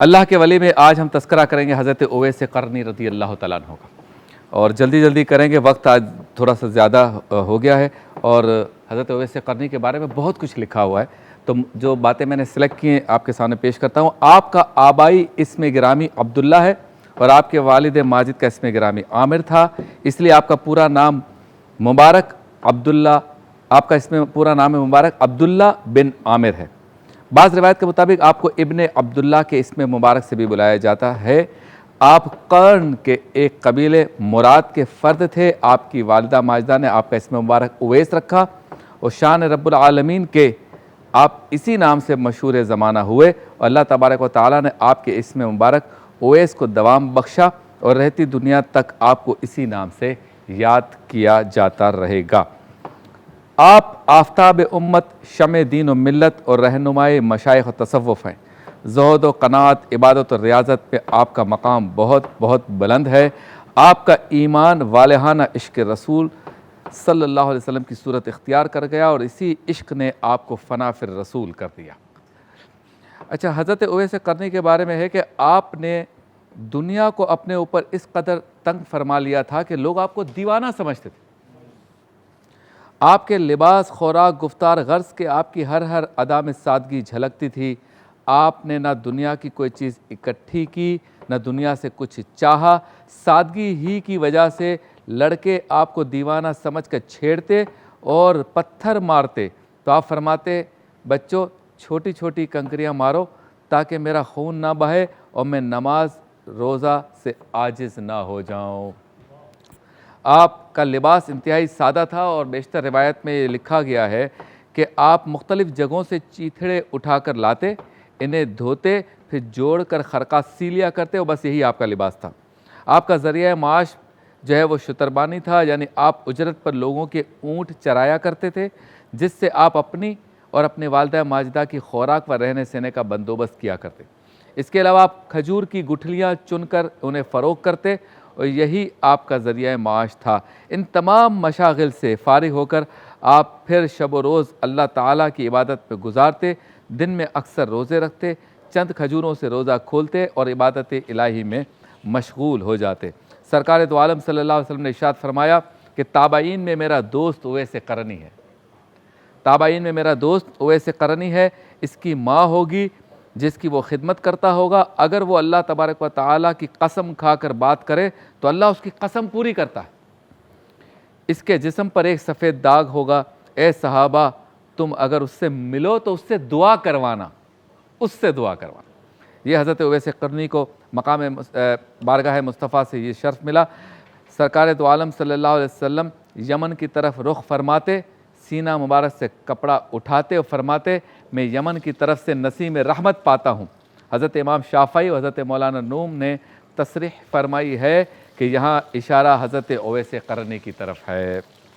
اللہ کے ولی میں آج ہم تذکرہ کریں گے حضرت اویس قرنی رضی اللہ تعالیٰ عنہ کا، اور جلدی کریں گے، وقت آج تھوڑا سا زیادہ ہو گیا ہے اور حضرت اویس قرنی کے بارے میں بہت کچھ لکھا ہوا ہے، تو جو باتیں میں نے سلیکٹ کی ہیں آپ کے سامنے پیش کرتا ہوں۔ آپ کا آبائی اسم گرامی عبداللہ ہے اور آپ کے والد ماجد کا اسم گرامی عامر تھا، اس لیے آپ کا پورا نام مبارک عبداللہ، آپ کا اسم پورا نام مبارک عبداللہ بن عامر ہے۔ بعض روایت کے مطابق آپ کو ابن عبداللہ کے اسم مبارک سے بھی بلایا جاتا ہے۔ آپ قرن کے ایک قبیلے مراد کے فرد تھے۔ آپ کی والدہ ماجدہ نے آپ کا اسم مبارک اویس رکھا اور شان رب العالمین کے آپ اسی نام سے مشہور زمانہ ہوئے، اور اللہ تبارک و تعالیٰ نے آپ کے اسم مبارک اویس کو دوام بخشا اور رہتی دنیا تک آپ کو اسی نام سے یاد کیا جاتا رہے گا۔ آپ آفتاب امت، شمع دین و ملت اور رہنمائے مشائخ و تصوف ہیں۔ زہد و قناعت، عبادت و ریاضت پہ آپ کا مقام بہت بلند ہے۔ آپ کا ایمان والہانہ عشق رسول صلی اللہ علیہ وسلم کی صورت اختیار کر گیا اور اسی عشق نے آپ کو فنا فی الرسول کر دیا۔ اچھا، حضرت اویس قرنی کے بارے میں ہے کہ آپ نے دنیا کو اپنے اوپر اس قدر تنگ فرما لیا تھا کہ لوگ آپ کو دیوانہ سمجھتے تھے۔ آپ کے لباس، خوراک، گفتار، غرض کے آپ کی ہر ادا میں سادگی جھلکتی تھی۔ آپ نے نہ دنیا کی کوئی چیز اکٹھی کی، نہ دنیا سے کچھ چاہا۔ سادگی ہی کی وجہ سے لڑکے آپ کو دیوانہ سمجھ کر چھیڑتے اور پتھر مارتے، تو آپ فرماتے، بچوں چھوٹی چھوٹی کنکریاں مارو تاکہ میرا خون نہ بہے اور میں نماز روزہ سے عاجز نہ ہو جاؤں۔ آپ کا لباس انتہائی سادہ تھا اور بیشتر روایت میں یہ لکھا گیا ہے کہ آپ مختلف جگہوں سے چیتھڑے اٹھا کر لاتے، انہیں دھوتے، پھر جوڑ کر خرقہ سی لیا کرتے، اور بس یہی آپ کا لباس تھا۔ آپ کا ذریعہ معاش جو ہے وہ شتربانی تھا، یعنی آپ اجرت پر لوگوں کے اونٹ چرایا کرتے تھے، جس سے آپ اپنی اور اپنے والدہ ماجدہ کی خوراک و رہنے سہنے کا بندوبست کیا کرتے۔ اس کے علاوہ آپ کھجور کی گٹھلیاں چن کر انہیں فروخت کرتے اور یہی آپ کا ذریعہ معاش تھا۔ ان تمام مشاغل سے فارغ ہو کر آپ پھر شب و روز اللہ تعالیٰ کی عبادت پہ گزارتے، دن میں اکثر روزے رکھتے، چند کھجوروں سے روزہ کھولتے اور عبادت الہی میں مشغول ہو جاتے۔ سرکار دو عالم صلی اللہ علیہ وسلم نے ارشاد فرمایا کہ تابعین میں میرا دوست اویس قرنی ہے، تابعین میں میرا دوست اویس قرنی ہے، اس کی ماں ہوگی جس کی وہ خدمت کرتا ہوگا، اگر وہ اللہ تبارک و تعالیٰ کی قسم کھا کر بات کرے تو اللہ اس کی قسم پوری کرتا ہے۔ اس کے جسم پر ایک سفید داغ ہوگا، اے صحابہ تم اگر اس سے ملو تو اس سے دعا کروانا، اس سے دعا کروانا۔ یہ حضرت اویس قرنی کو مقام بارگاہ مصطفیٰ سے یہ شرف ملا۔ سرکار دو عالم صلی اللہ علیہ وسلم یمن کی طرف رخ فرماتے، سینہ مبارک سے کپڑا اٹھاتے اور فرماتے، میں یمن کی طرف سے نسیم رحمت پاتا ہوں۔ حضرت امام شافعی اور حضرت مولانا نوم نے تصریح فرمائی ہے کہ یہاں اشارہ حضرت اویس قرنی کی طرف ہے۔